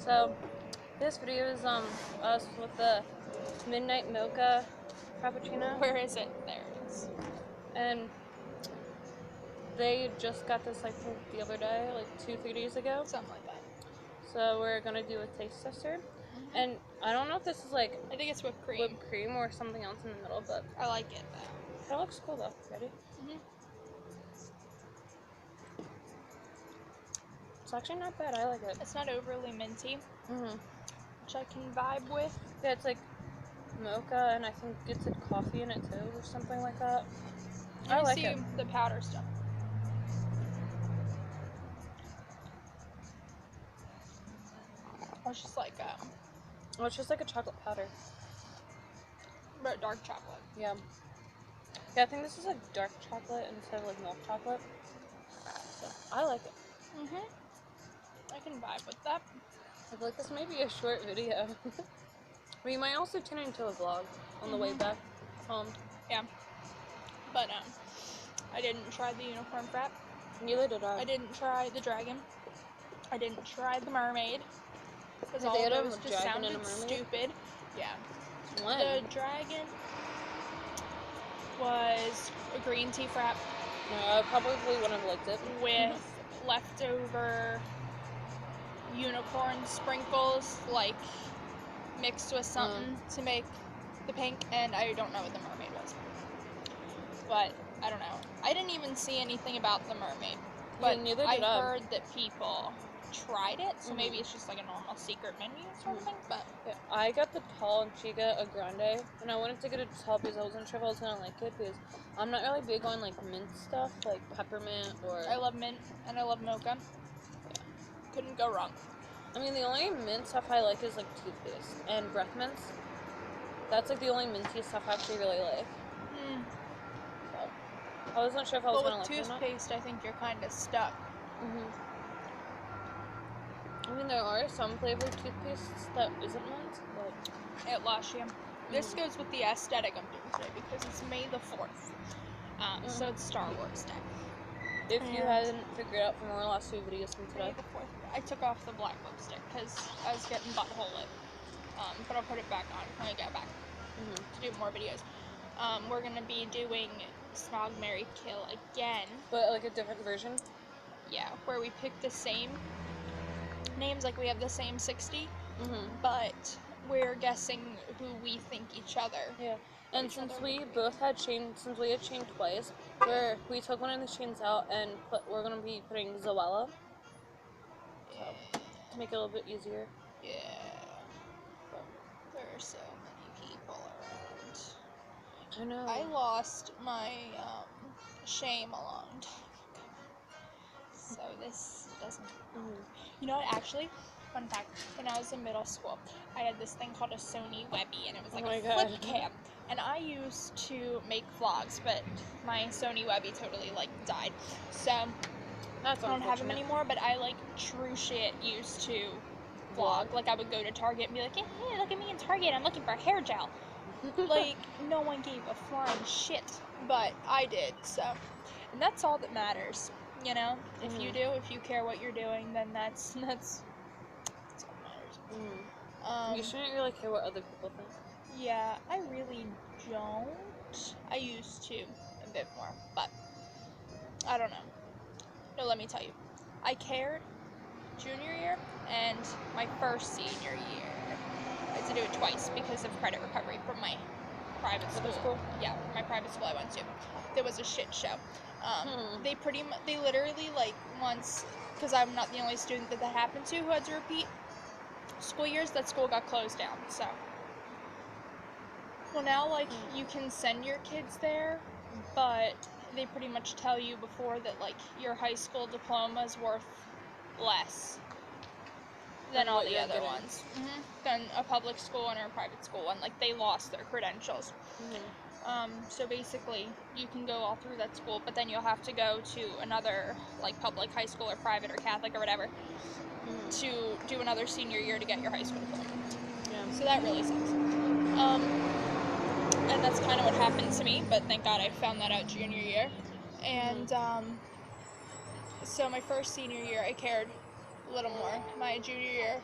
So, this video is us with the midnight mocha frappuccino, Where is it? There it is. and they just got this like the other day, like 2-3 days ago. Something like that. So we're gonna do a taste tester, and I don't know if this is like I think it's whipped cream. whipped cream or something else in the middle, but I like it though. that looks cool though. Ready? It's actually not bad. I like it. It's not overly minty, Mhm. which I can vibe with. Yeah, it's like mocha, and I think it's like coffee in it too, or something like that. I like it. The powder stuff. It's just like Oh, it's just like a chocolate powder. but dark chocolate. Yeah. Yeah, I think this is like dark chocolate instead of like milk chocolate. So, I like it. I can vibe with that. I feel like this may be a short video. But you might also turn it into a vlog on the way back home. Yeah. But I didn't try the unicorn frap. Neither did I. I didn't try the dragon. I didn't try the mermaid. Because Did all they of have a those just dragon and sounded a mermaid? stupid. Yeah. When? The dragon was a green tea frap No, I probably wouldn't have liked it. with leftover unicorn sprinkles, like mixed with something to make the pink, and I don't know what the mermaid was. But I don't know. I didn't even see anything about the mermaid. But neither I did I. heard that people tried it, so maybe it's just like a normal secret menu sort of thing. But Yeah, I got the tall and she got a grande, and I wanted to get a tall because I wasn't sure if I was gonna like it because I'm not really big on like mint stuff, like peppermint or. I love mint and I love mocha. Yeah. Couldn't go wrong. I mean, the only mint stuff I like is like toothpaste and breath mints. That's like the only minty stuff I actually really like. So, I wasn't sure if I was But gonna with like it or not. toothpaste, I think you're kind of stuck. I mean, there are some flavored toothpastes that isn't mint, but It lost you. This goes with the aesthetic I'm doing today because it's May the 4th. So it's Star Wars Day. if you hadn't figured out from our last two videos from today. May the 4th. I took off the black lipstick because I was getting butthole lip. But I'll put it back on when I get back to do more videos. We're going to be doing Snog, Marry, Kill again. But like a different version? Yeah, where we pick the same names, like we have the same 60, but we're guessing who we think each other. Yeah, and since we both had chained, since we had chained twice, we took one of the chains out and we're gonna be putting Zoella. So, to make it a little bit easier. Yeah. There are so many people around. I know. I lost my shame a long time ago. So this doesn't. You know what, actually, fun fact, when I was in middle school, I had this thing called a Sony Webby, and it was like a flip cam. And I used to make vlogs, but my Sony Webby totally, like, died. So, I don't have them anymore, but I, like, true shit used to vlog. Like, I would go to Target and be like, hey, look at me in Target, I'm looking for hair gel. Like, no one gave a flying shit, but I did, so. And that's all that matters. You know, if you do, if you care what you're doing, then that's all that matters. You shouldn't really care what other people think. Yeah, I really don't. I used to a bit more, but I don't know. No, let me tell you. I cared junior year and my first senior year. I had to do it twice because of credit recovery from my private school. Yeah, my private school I went to. There was a shit show. They literally, like, once, because I'm not the only student that happened to who had to repeat school years, that school got closed down, so. Well, now, like, you can send your kids there, but they pretty much tell you before that, like, your high school diploma is worth less than all the other ones. Than a public school and a private school one. Like, they lost their credentials. So basically, you can go all through that school, but then you'll have to go to another, like, public high school or private or Catholic or whatever to do another senior year to get your high school diploma. Yeah. So that really sucks. And that's kind of what happened to me, but thank God I found that out junior year. And so my first senior year, I cared a little more. My junior year,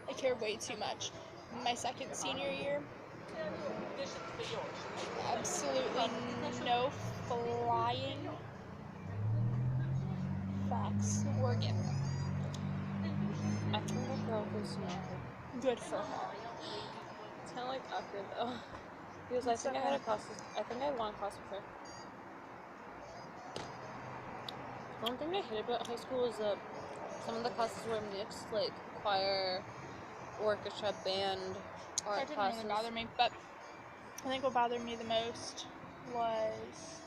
I cared way too much. My second senior year, absolutely no flying facts were given. I think that girl goes to market. Good for her. It's kind of like awkward though, because I think I had a class. I think I had one class with her. One thing I hated about high school is that some of the classes were mixed, like choir, orchestra, band, art That didn't classes. really bother me, but I think what bothered me the most was,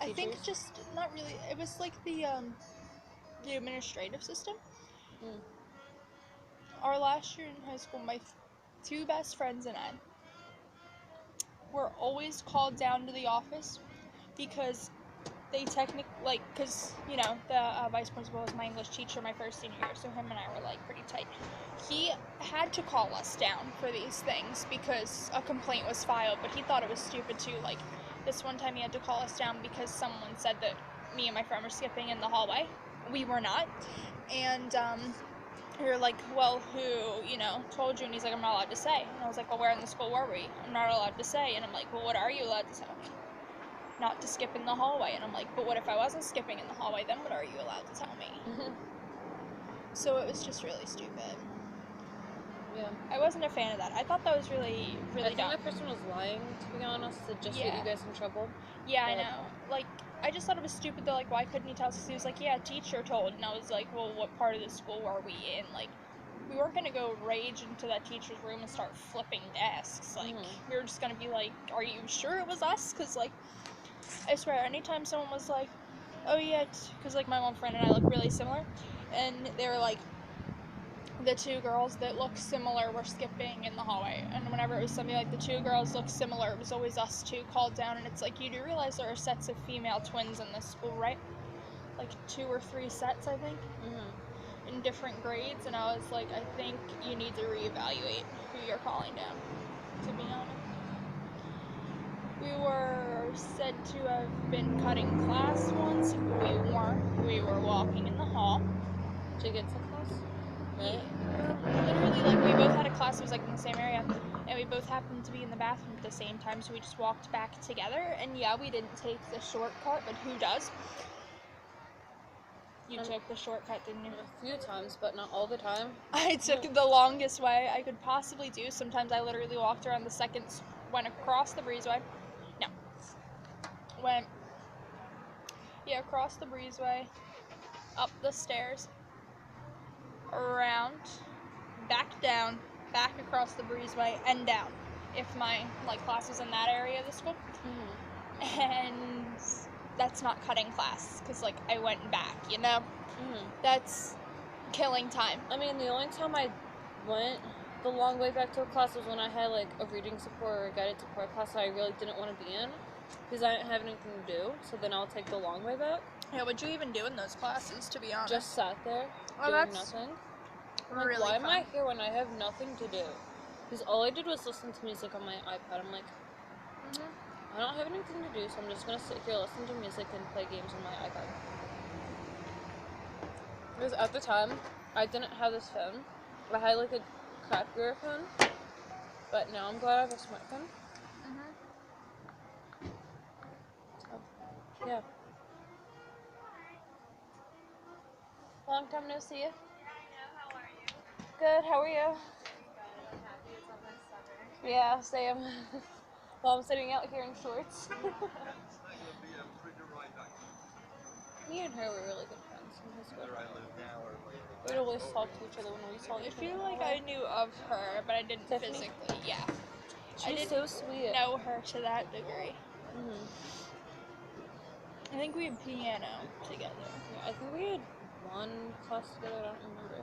I think just not really. It was like the administrative system. Mm. Our last year in high school, my two best friends and I were always called down to the office because they because, you know, the vice principal was my English teacher my first senior year, so him and I were, like, pretty tight. He had to call us down for these things because a complaint was filed, but he thought it was stupid, too. Like, this one time he had to call us down because someone said that me and my friend were skipping in the hallway. We were not. And, we were like, well, who, you know, told you? And he's like, I'm not allowed to say. And I was like, well, where in the school were we? I'm not allowed to say. And I'm like, well, what are you allowed to tell me? Not to skip in the hallway. And I'm like, but what if I wasn't skipping in the hallway? Then what are you allowed to tell me? So it was just really stupid. Yeah. I wasn't a fan of that. I thought that was really, really dumb. I think that person was lying, to be honest, to just get you guys in trouble. Yeah, I know. Like, I just thought it was stupid, though. Like, why couldn't he tell us? He was like, yeah, teacher told. And I was like, well, what part of the school are we in? Like, we weren't going to go rage into that teacher's room and start flipping desks. Like, we were just going to be like, are you sure it was us? Because, like, I swear, anytime someone was like, oh, yeah, because, like, my one friend and I look really similar, and they were like, the two girls that look similar were skipping in the hallway, and whenever it was something like the two girls look similar, it was always us two called down, and it's like, you do realize there are sets of female twins in this school, right? Like 2 or 3 sets, I think, in different grades, and I was like, I think you need to reevaluate who you're calling down, to be honest. We were said to have been cutting class once. We weren't. We were walking in the hall. To get to class? Right? Yeah. Literally, like, we both had a class that was, like, in the same area, and we both happened to be in the bathroom at the same time, so we just walked back together, and yeah, we didn't take the shortcut, but who does? You took the shortcut, didn't you? A few times, but not all the time. I took the longest way I could possibly do. Sometimes I literally walked around the seconds, went across the breezeway. No. Across the breezeway, up the stairs, around, back down, back across the breezeway, and down, if my, like, class was in that area of the school. And that's not cutting class, because, like, I went back, you know? That's killing time. I mean, the only time I went the long way back to a class was when I had, like, a reading support or a guided support class that I really didn't want to be in, because I didn't have anything to do, so then I'll take the long way back. Yeah, what'd you even do in those classes, to be honest? Just sat there, doing nothing. I'm like, why am I here when I have nothing to do? Because all I did was listen to music on my iPad. I'm like, I don't have anything to do, so I'm just going to sit here, listen to music, and play games on my iPad. Because at the time, I didn't have this phone. I had, like, a crappier phone. But now I'm glad I have a smartphone. So, yeah. Long time no see you. How are you? Good, how are you? I'm happy it's almost summer. Yeah, same. While I'm sitting out here in shorts. Me and her were really good friends in high school. We'd always talk to each other when we saw each other. I feel like I knew of her, but I didn't physically. Yeah. She's so sweet. Know her to that degree. I think we had piano together. Yeah, I think we had one class together, I don't remember.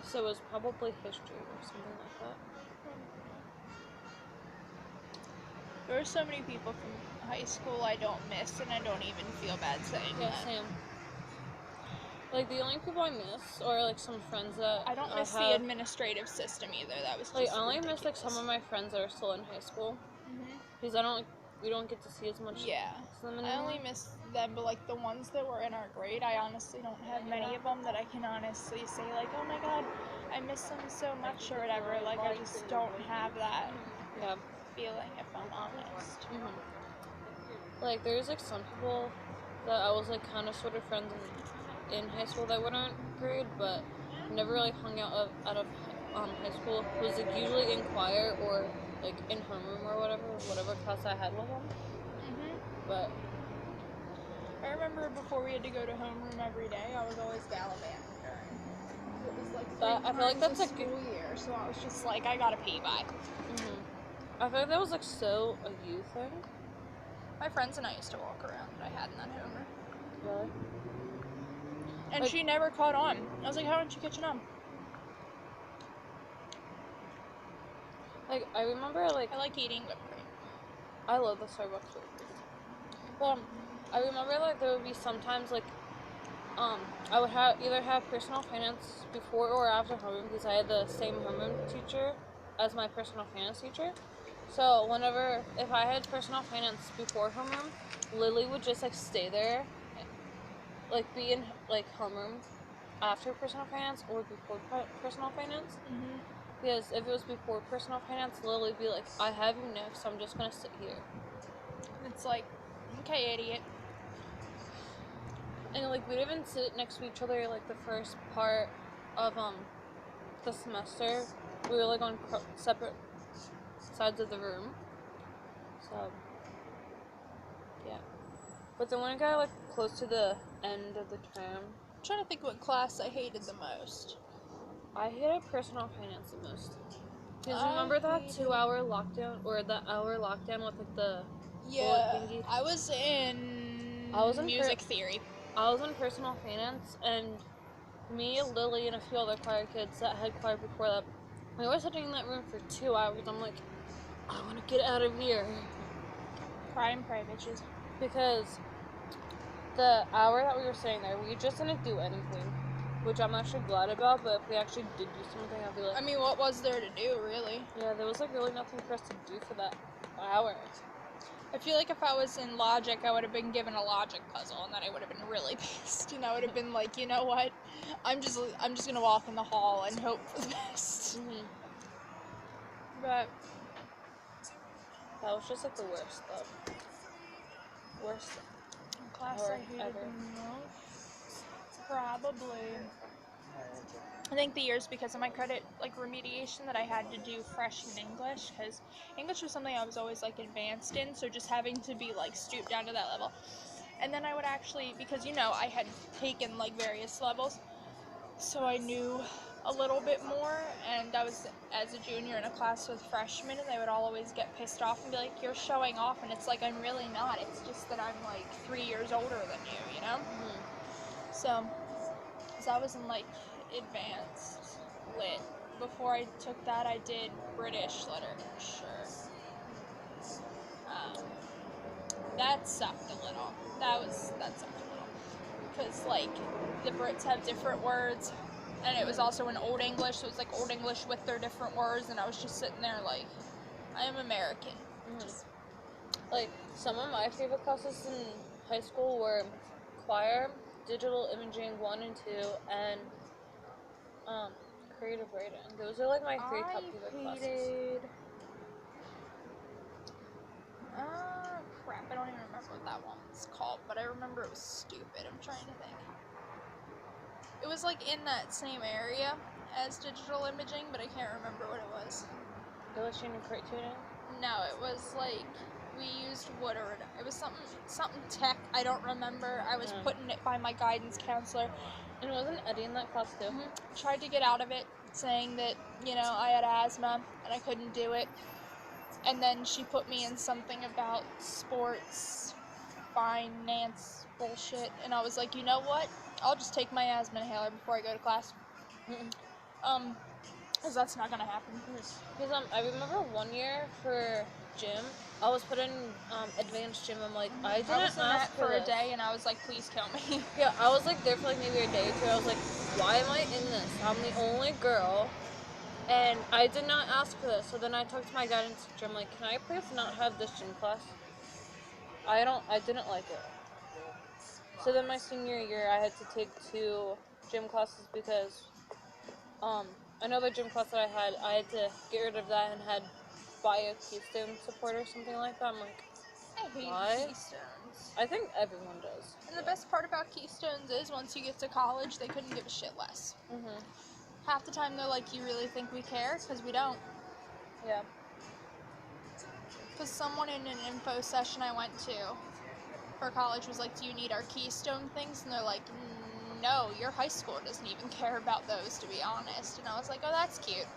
So it was probably history or something like that. There are so many people from high school I don't miss, and I don't even feel bad saying that. Yeah, same. Like, the only people I miss are, like, some friends that I don't miss the administrative system either. That was just like, I only ridiculous. miss, like, some of my friends that are still in high school. Because we don't get to see as much. Yeah. I only miss them, but, like, the ones that were in our grade, I honestly don't have many of them that I can honestly say, like, oh my god, I miss them so much or whatever. Like, I just don't have that feeling, if I'm honest. Like, there's, like, some people that I was, like, kind of sort of friends in high school that weren't grade, but never really hung out out of high school. It was, like, usually in choir or, like, in homeroom or whatever class I had with them. But I remember before we had to go to homeroom every day, I was always gallivanting during. It was like I feel like that's a school year, so I was just like, I gotta pee by. I feel like that was like so a you thing. My friends and I used to walk around that I had in that homeroom. Really? And like, she never caught on. I was like, how aren't you catching on? Like, I remember, like... I like eating whipped cream. I love the Starbucks whipped cream. But, I remember, like, there would be sometimes, like, I would either have personal finance before or after homeroom because I had the same homeroom teacher as my personal finance teacher. So, if I had personal finance before homeroom, Lily would just, like, stay there, like, be in, like, homeroom after personal finance or before personal finance. Because if it was before personal finance, Lily would be like, I have you next, so I'm just gonna sit here. It's like, okay, idiot. And, like, we'd even sit next to each other, like, the first part of, the semester. We were, like, on separate sides of the room. So, yeah. But then when it got, like, close to the end of the term... I'm trying to think what class I hated the most. I hated personal finance the most. Because remember that 2-hour lockdown, or the hour lockdown with, like, the... Yeah, I was in music theory. I was in personal finance, and me, Lily, and a few other choir kids that had choir before that, we were sitting in that room for 2 hours. I'm like, I want to get out of here. Cry and pray, bitches. Because the hour that we were sitting there, we just didn't do anything, which I'm actually glad about, but if we actually did do something, I'd be like... I mean, what was there to do, really? Yeah, there was, like, really nothing for us to do for that hour. I feel like if I was in logic, I would have been given a logic puzzle, and then I would have been really pissed, and I would have been like, you know what? I'm just gonna walk in the hall and hope for the best. But that was just, like, the worst stuff. Worst class I hated the most, probably. I think the years because of my credit, like, remediation that I had to do freshman English, because English was something I was always, like, advanced in, so just having to be, like, stooped down to that level. And then I would actually, because, you know, I had taken, like, various levels, so I knew a little bit more, and I was, as a junior, in a class with freshmen, and they would all always get pissed off and be like, you're showing off, and it's like, I'm really not, it's just that I'm, like, 3 years older than you know? So, because I was in, like, advanced lit. Before I took that, I did British literature. That sucked a little. That sucked a little. Because, like, the Brits have different words, and it was also in Old English, so it was, like, Old English with their different words, and I was just sitting there, like, I am American. Like, some of my favorite classes in high school were choir, digital imaging 1 and 2, and creative writing. Those are, like, my 3 top favorite classes. Crap, I don't even remember what that one was called, but I remember it was stupid. I'm trying to think. It was, like, in that same area as digital imaging, but I can't remember what it was. Illustrating and cartooning? No, it was, like, we used Woodard. It was something tech, I don't remember. I was putting it by my guidance counselor. And wasn't Eddie in that class, too? Tried to get out of it, saying that, you know, I had asthma, and I couldn't do it. And then she put me in something about sports, finance, bullshit. And I was like, you know what? I'll just take my asthma inhaler before I go to class. Because that's not going to happen. Because I remember one year for gym, I was put in advanced gym. I'm like, I didn't ask in that for this. a day, and I was like, please kill me. Yeah, I was like there for like maybe a day or two. I was like, why am I in this? I'm the only girl. And I did not ask for this, so then I talked to my guidance teacher. I'm like, can I please not have this gym class? I didn't like it. So then my senior year, I had to take 2 gym classes because, I another gym class that I had to get rid of that and had bio keystone support or something like that. I'm like, I hate why? keystones. I think everyone does. And the best part about keystones is once you get to college, they couldn't give a shit less. Mhm. Half the time they're like, you really think we care? Because we don't. Yeah. Because someone in an info session I went to for college was like, do you need our keystone things? And they're like, no, your high school doesn't even care about those, to be honest. And I was like, oh, that's cute.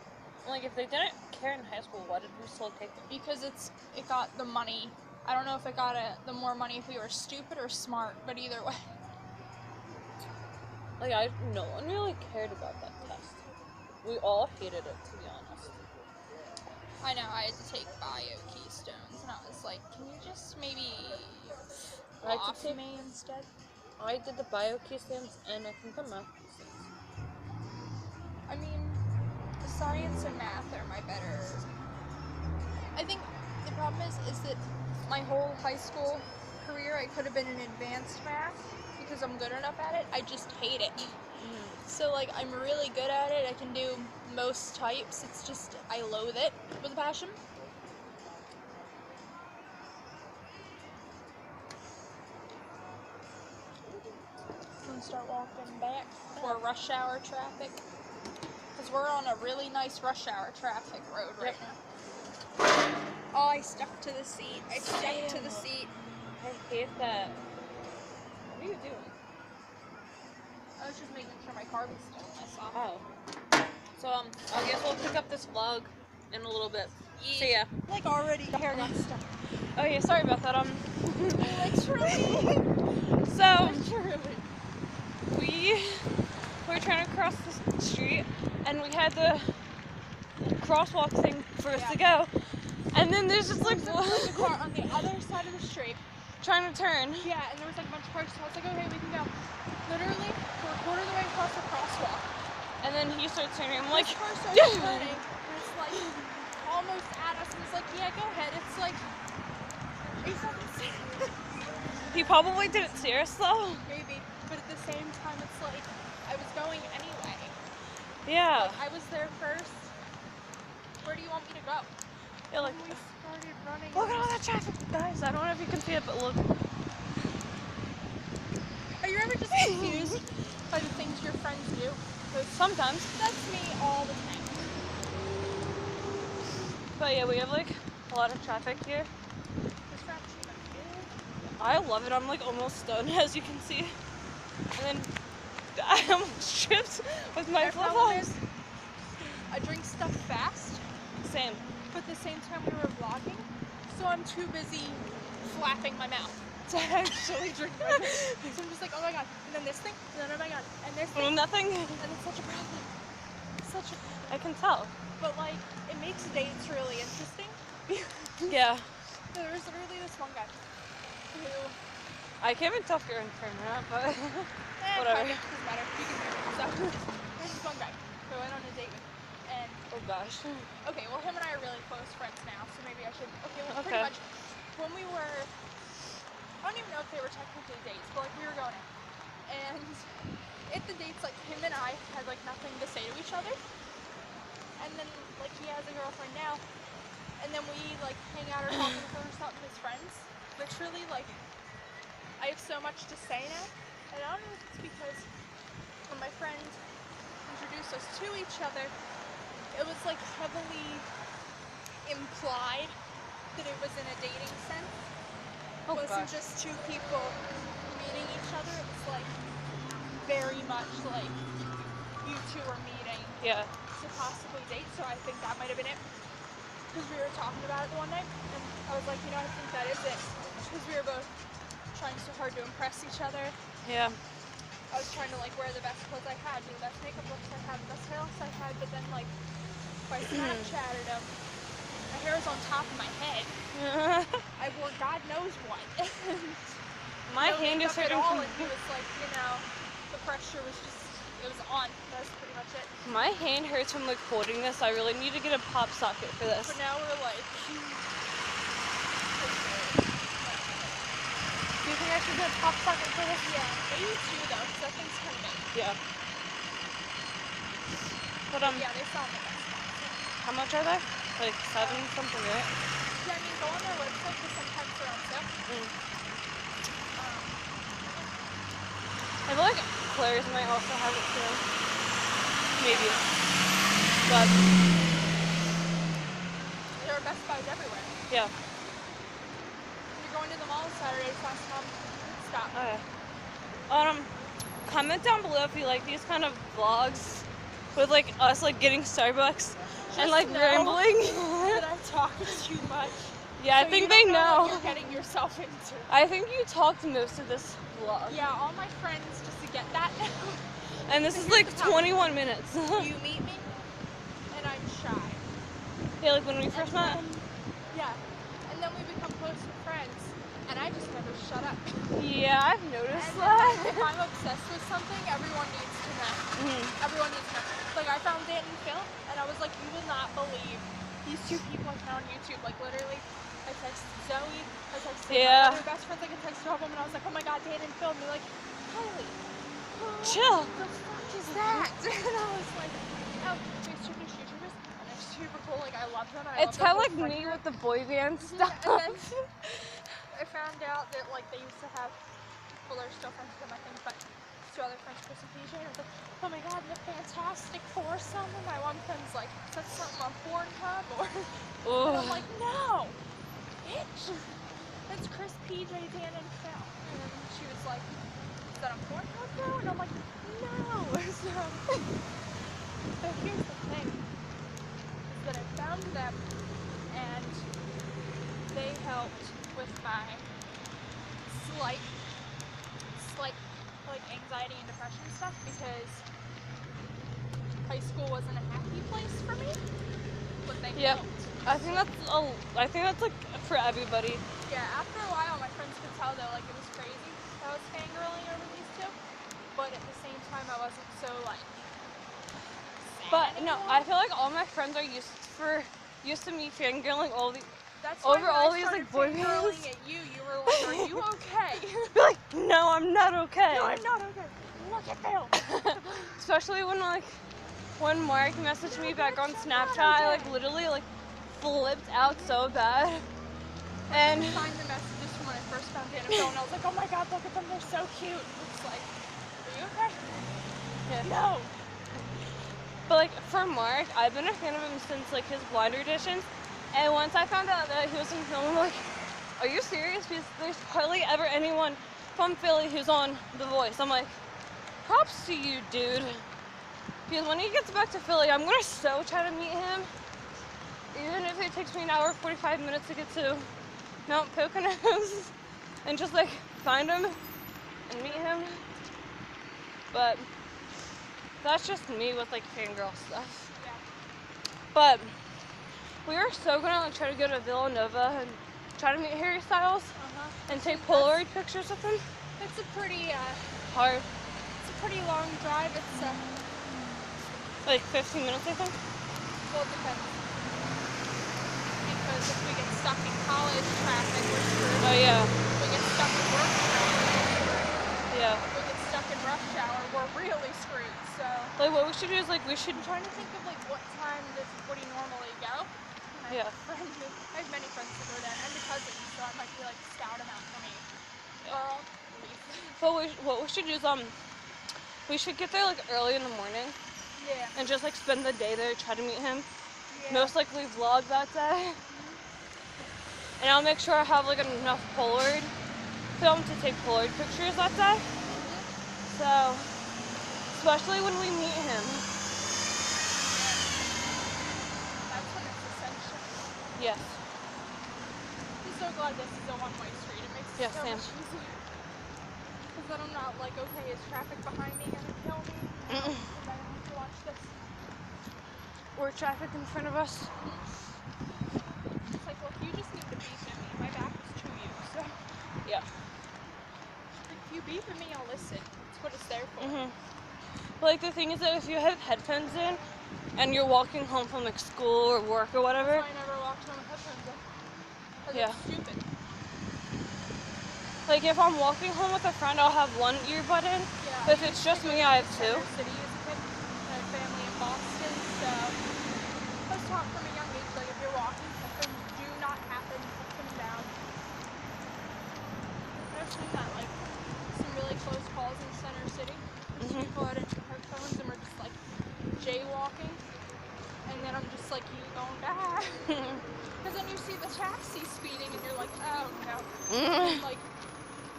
Like, if they didn't care in high school, why did we still take them? Because it got the money. I don't know if it got the more money if we were stupid or smart, but either way. Like, no one really cared about that test. We all hated it, to be honest. I know, I had to take bio keystones, and I was like, can you just maybe off me instead? I did the bio keystones and I think the math keystones. I mean, science and math are my better. I think the problem is that my whole high school career, I could have been in advanced math because I'm good enough at it. I just hate it. So, like, I'm really good at it. I can do most types. It's just, I loathe it with a passion. I'm gonna start walking back for rush hour traffic. Because we're on a really nice rush hour traffic road right now. Oh, I stuck to the seat. I stuck to the seat. I hate that. What are you doing? I was just making sure my car was still in my sock. Oh. So, I guess we'll pick up this vlog in a little bit. See ya. Like already, the hair got stuck. Oh yeah, sorry about that. Literally. So, Literally. we were trying to cross the street, and we had the crosswalk thing for us to go. And then there's just like a car on the other side of the street trying to turn. Yeah, and there was like a bunch of cars, so I was like, okay, we can go. Literally, we're a quarter of the way across the crosswalk. And then he starts turning. I'm like, this car starts turning, and it's like almost at us, and it's like, yeah, go ahead. It's like, he probably didn't see us though. Maybe, but at the same time, it's like I was going anyway. Yeah. Like, I was there first. Where do you want me to go? Yeah, like, we started running. Look at all that traffic, guys. I don't know if you can see it, but look. Are you ever just confused by the things your friends do? Sometimes. That's me all the time. But yeah, we have like a lot of traffic here. This frappuccino is I love it. I'm like almost done, as you can see. And then I almost tripped with my flip-flops. I drink stuff fast. Same. But at the same time we were vlogging, so I'm too busy flapping my mouth to actually drink my drink. So I'm just like, oh my god, and then this thing, and then oh my god, and this thing. Nothing. And it's such a problem. Such a I can tell. But like, it makes dates really interesting. Yeah. There was literally this one guy who... I can't even tell if you're in camera, but whatever. Kind of, doesn't matter. You can hear me. So, there's this one guy who I went on a date with. And, oh gosh. Okay, well him and I are really close friends now, so maybe I should, pretty much, when we were, I don't even know if they were technically dates, but like we were going out. And at the dates, like him and I had like nothing to say to each other. And then like he has a girlfriend now. And then we like hang out or talk on the phone or something as friends. Literally like, I have so much to say now. And I don't know if it's because when my friend introduced us to each other, it was like heavily implied that it was in a dating sense. It wasn't just two people meeting each other. It was like very much like you two are meeting to possibly date. So I think that might have been it. Because we were talking about it one night, and I was like, you know, I think that is it. Because we were both trying so hard to impress each other. Yeah. I was trying to like wear the best clothes I had, do the best makeup looks I had, the best hair looks I had, but then like if I Snapchatted him, my hair was on top of my head. I wore God knows what. My hand is hurting. And he was like, you know, the pressure was just, it was on. That's pretty much it. My hand hurts from like holding this. I really need to get a pop socket for this. But now we're like. Do you think I should get a pop socket for this? Yeah, maybe two though, because that thing's kind of big. Yeah. But yeah, they sell them at Best Buy. How much are they? Like $7 something, right? Yeah, I mean, go on their website because sometimes they're on sale. I feel like Claire's might also have it too. Maybe. But there are Best Buys everywhere. yeah. You're going to the mall Saturday, last time. Stop. Okay. Comment down below if you like these kind of vlogs with like us like getting Starbucks and like rambling. That I talk too much. Yeah, so I think they know. What you're getting yourself into. I think you talked most of this vlog. Yeah, all my friends just to get that now. And this is like 21 minutes. You meet me, and I'm shy. Yeah, like when we first met. Yeah, and then we become close friends, and I just never shut up. Yeah, I've noticed and that. If I'm obsessed with something, everyone needs to know. Everyone needs to know. Like I found Dan and Phil, and I was like, you will not believe these two people I found on YouTube. Like literally, I texted Zoe, I texted my other best friends, I could text all of them, and I was like, oh my god, Dan and Phil, and they're like, Kylie, chill. what the fuck is that? And I was like, oh, these two YouTubers, and they're super cool. Like I love them. It's kind of like me with the boy band stuff. And then I found out that like they used to have, well, they're still friends with them, I think, but two other friends, Chris and PJ, and I was like, oh my god, the Fantastic Foursome. And my one friend's like, is that something on Pornhub? Or and I'm like, no, bitch, it's Chris, PJ, Dan, and Phil. And then she was like, is that on Pornhub though? And I'm like, no. So, but here's the thing, is that I found them, and they helped with my slight like anxiety and depression stuff, because high school wasn't a happy place for me. But they helped. I think that's like for everybody. Yeah, after a while my friends could tell though, like it was crazy that I was fangirling over these two. But at the same time I wasn't so like sad anymore. No, I feel like all my friends are used to me fangirling all these That's why over all these like boy bands. At you were like, are you okay? You're like, no, I'm not okay. No, I'm not okay. Look at Phil. Especially when Mark messaged me back on Snapchat, I like literally like flipped out so bad. And I find the messages from when I first found Dan and Phil, and I was like, oh my god, look at them, they're so cute. It's like, are you okay? yeah. No. But like for Mark, I've been a fan of him since like his blind auditions. And once I found out that he was in film, I'm like, are you serious? Because there's hardly ever anyone from Philly who's on The Voice. I'm like, props to you, dude. Because when he gets back to Philly, I'm going to so try to meet him. Even if it takes me an hour 45 minutes to get to Mount Poconos and just like find him and meet him. But that's just me with like fangirl stuff. Yeah. But we are so gonna like, try to go to Villanova and try to meet Harry Styles and take Polaroid pictures with him. It's a pretty hard. It's a pretty long drive. It's like 15 minutes, I think. Well, it depends. Because if we get stuck in college traffic, we're screwed. Oh yeah. If we get stuck in work traffic, we're screwed. Yeah. If we get stuck in rush hour, we're really screwed. So. Like what we should do is like we should. I'm trying to think of like what time would he normally go. I have many friends that go there, and the cousins, so I might be like scout him out for me. Girl, please. But what we should do is we should get there like early in the morning. Yeah. And just like spend the day there, try to meet him. Yeah. Most likely vlog that day. And I'll make sure I have like enough Polaroid film to take Polaroid pictures that day. So, especially when we meet him. That's when it's essential. Yes. I'm so glad this is a one-way street. It makes it so much easier. Because then I'm not like, okay, is traffic behind me gonna kill me? Because I don't have to watch this. Or traffic in front of us. It's like, look, you just need to beep at me. My back is to you, so. Yeah. If you beep at me, I'll listen. That's what it's there for. Like the thing is that if you have headphones in and you're walking home from like school or work or whatever. That's why I never walked home with headphones in. Because it's stupid. Like if I'm walking home with a friend, I'll have one earbud in. Yeah, but if it's just me, I have two. City as a kid. I had family in Boston. jaywalking, and then I'm just like, you going back? Because then you see the taxi speeding, and you're like, oh no. And like,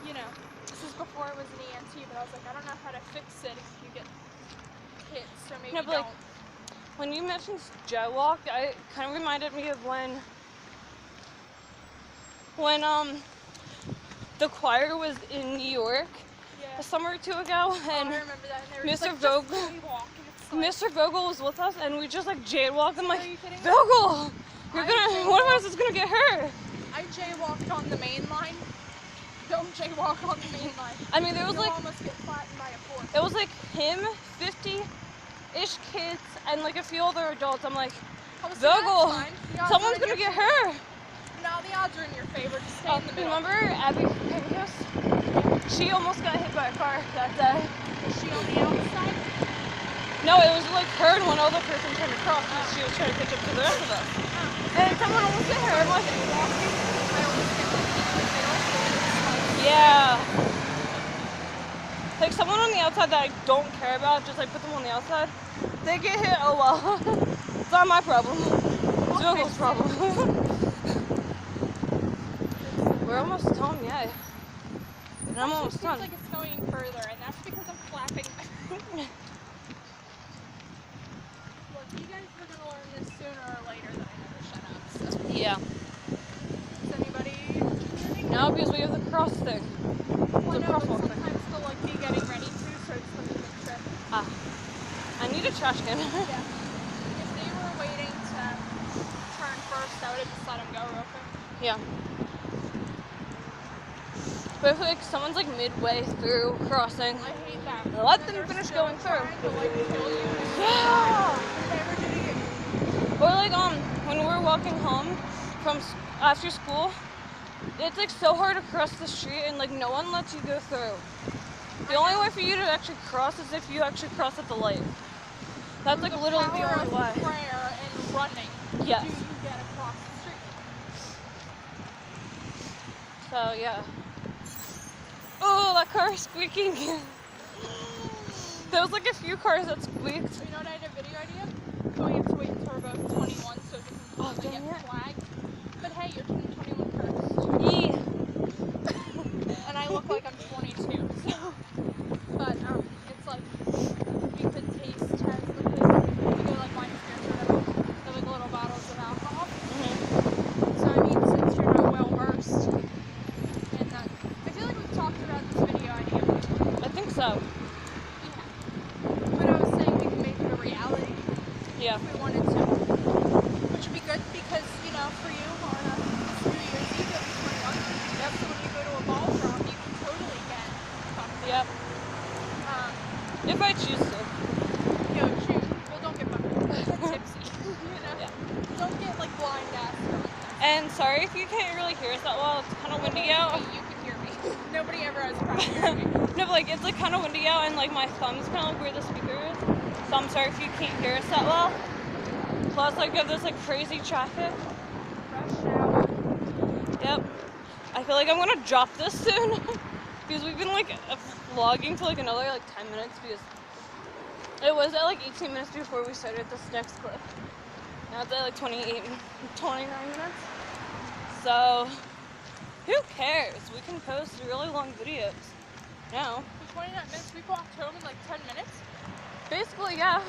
you know, this is before I was an EMT, but I was like, I don't know how to fix it if you get hit, so maybe No, but don't. like, when you mentioned jaywalk, it kind of reminded me of when the choir was in New York a summer or two ago, and I remember that. And they were Mr. like, Vogel, just jaywalk, and it's like, Mr. Vogel was with us, and we just like jaywalked. I'm like, are you kidding me? Vogel, you're gonna, one of us is gonna get hurt. I jaywalked on the main line. Don't jaywalk on the main line. I mean, there was You'll like, almost get flattened by a fork. it was like him, 50-ish kids, and like a few other adults. I'm like, Vogel, someone's gonna get hurt. No, the odds are in your favor. Just stay in the middle. Remember Abby Pecos? She almost got hit by a car that day. Was she on the outside? No, it was like her and one other person trying to cross because she was trying to catch up to the rest of us. And someone almost hit her. I'm like, yeah. Like someone on the outside that I don't care about, just like put them on the outside. They get hit, oh well. It's not my problem. It's Vogel's problem. We're almost done, yeah. And I'm almost done. It seems like it's going further, and that's because I'm flapping. Look, you guys are going to learn this sooner or later that I never shut up. So. Yeah. Is anybody learning? No, because we have the cross thing. Well, I know, but sometimes they'll like be getting ready to, so it's the moving trip. Ah. I need a trash can. Yeah. If they were waiting to turn first, I would have just let them go real quick. Yeah. But if like someone's like midway through crossing, I hate that. Let them finish going through. To, like, kill you. Yeah. Never did it. Or like when we're walking home from after school, it's like so hard to cross the street and like no one lets you go through. The only way for you to actually cross is if you actually cross at the light. That's like literally the only way. Prayer and running. Yes. Do you get across the street? So yeah. Oh, that car is squeaking. There was like a few cars that squeaked. So you know what I had a video idea? So we have to wait until we're both 21 so it doesn't get flagged. But hey, you're turning 21 first. Yeah. And I look like I'm 22. So. But it's like you could taste test because you go like wine spirits or whatever. They're like little bottles of alcohol. Mm-hmm. So I mean, since you're not well versed in that, I feel like we've talked about this video idea before. I think so. But I was saying we can make it a reality. Yeah. If we wanted to. Which would be good because, you know, for you on a New Year's Eve, you'll be 21. Yep. So when you go to a ball drop, you can totally get fucked up. Yep. If I choose to. Yo, shoot. Well, don't get fucked up. Tipsy. You know? Yeah. Don't get, like, blind ass drunk. And sorry if you can't really hear us that well. It's kind of windy out. You can hear me. Nobody ever has a problem hearing me. No, but like it's like kind of windy out, and like my thumb's kind of like where the speaker is. So I'm sorry if you can't hear us that well. Plus, like, you have this like crazy traffic. Rush hour. Yep. I feel like I'm gonna drop this soon because we've been like vlogging for like another like 10 minutes because it was at like 18 minutes before we started this next clip. Now it's at like 29 minutes. So who cares? We can post really long videos now. For 29 minutes, we walked home in like 10 minutes? Basically, yeah.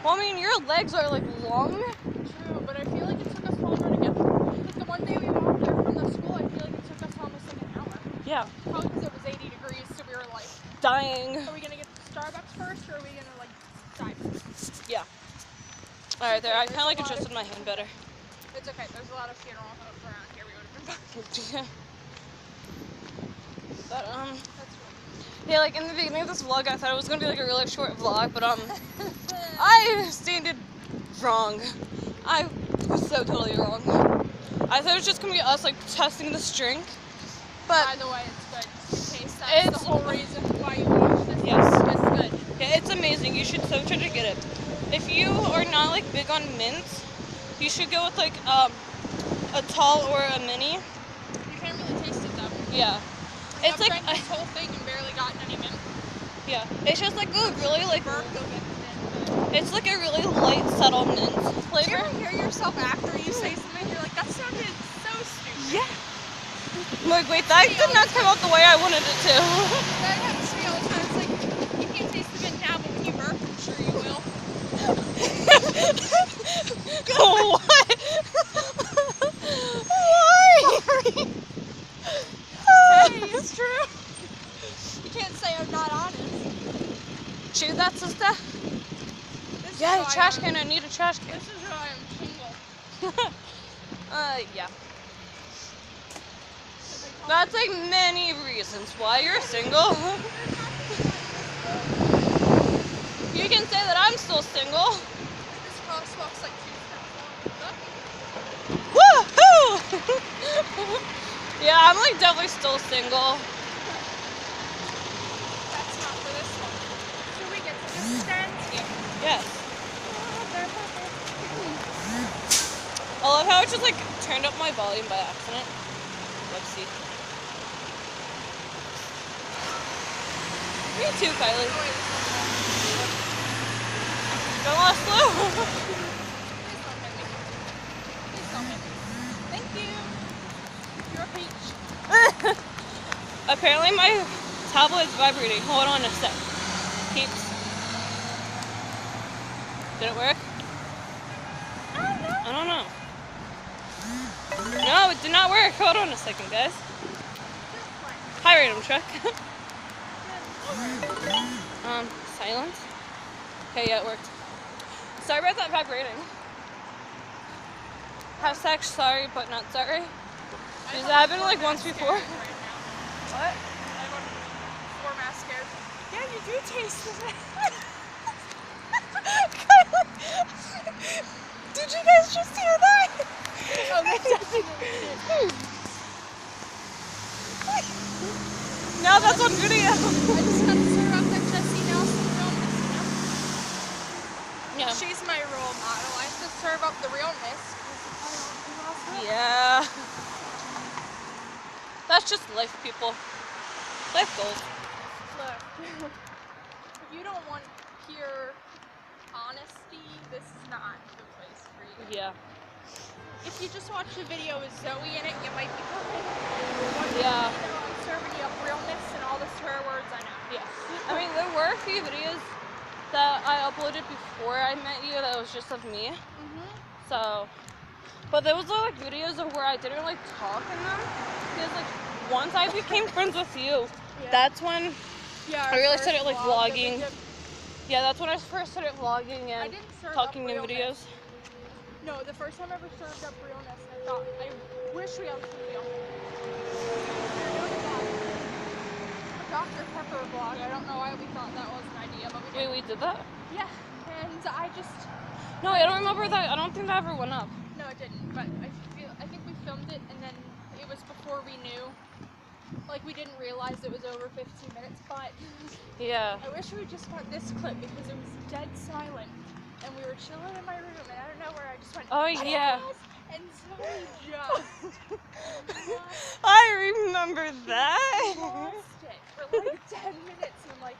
Well, I mean, your legs are like long. True, but I feel like it took us longer to get there. Like the one day we walked there from the school, I feel like it took us almost like an hour. Yeah. Probably because it was 80 degrees, so we were like, dying. are we gonna get to Starbucks first, or are we gonna like dive? Yeah. All right, there. I kind of like adjusted my hand better. It's okay. There's a lot of funeral homes around here. We would have been fine. But That's yeah, like in the beginning of this vlog, I thought it was gonna be like a really short vlog, but I stated wrong. I was so totally wrong. I thought it was just gonna be us like testing this drink, but by the way, it's good. Taste that's the whole reason why you watch this. Yes, it's good. Yeah, it's amazing. You should so try to get it. If you are not like big on mints, you should go with like a tall or a mini. You can't really taste it though. Yeah. I've It's like drank this whole thing and barely gotten any mint. Yeah. It's just like a really like. Burp, go get the mint. It's like a really light, subtle mint flavor. Do you ever hear yourself after you say something? You're like, that sounded so stupid. Yeah. I'm like, wait, that did not come out the way I wanted it to. That happens to me all the time. It's like, you can't taste the mint now, but when you burp, I'm sure you will. What? Why? Hey, it's true. You can't say I'm not honest. Chew that, sister. This Yeah, is why trash I'm- can. I need a trash can. This is why I'm single. Yeah. That's like many reasons why you're single. You can say that I'm still single. This crosswalk's like 2 steps long. Woohoo! Yeah, I'm like definitely still single. That's not for this one. So we get to just stand here. Yes. Oh, they're perfect. I love how it just like turned up my volume by accident. Whoopsie. Me too, Kylie. Oh, wait, there's one more. Don't lost Lou. Please don't hit me. Please don't hit me. Thank you. You're a peach. Apparently my tablet's vibrating. Hold on a sec. Keeps. Did it work? I don't know. No, it did not work. Hold on a second, guys. Hi, random truck. Silence. Okay, yeah, it worked. Sorry about that vibrating. Hashtag sorry, but not sorry. Has that happened like once before? What? I'm on 4 mass scared. Yeah, you do taste it. Did you guys just hear that? Oh, they definitely Now that's on video. I just gotta serve up that Jessie Nelson realness, you know? Yeah. She's my role model. I have to serve up the realness. Yeah. That's just life, people. Life goals. Look, if you don't want pure honesty, this is not the place for you. Yeah. If you just watch a video with Zoe in it, you might be fine. Yeah. You know, I'm serving you up realness and all the swear words I know. Yeah. I mean, there were a few videos that I uploaded before I met you that was just of me. So, but those were like videos of where I didn't like talk in them. Because like once I became friends with you, that's when I really started like vlogging. Yeah, that's when I first started vlogging and talking in videos. No, the first time I ever served up realness, I thought, I wish we had some real. A Dr. Pepper vlog. I don't know why we thought that was an idea, but we did. Wait, we did that? Yeah, and I just... No, I don't remember that. I don't think that ever went up. No, it didn't, but I think we filmed it, and then it was before we knew. Like, we didn't realize it was over 15 minutes, but... Yeah. I wish we just got this clip, because it was dead silent. And we were chilling in my room, and out of nowhere, I just went, Oh, yeah. And Zoe just I remember that. lost it for like 10 minutes. And I'm like,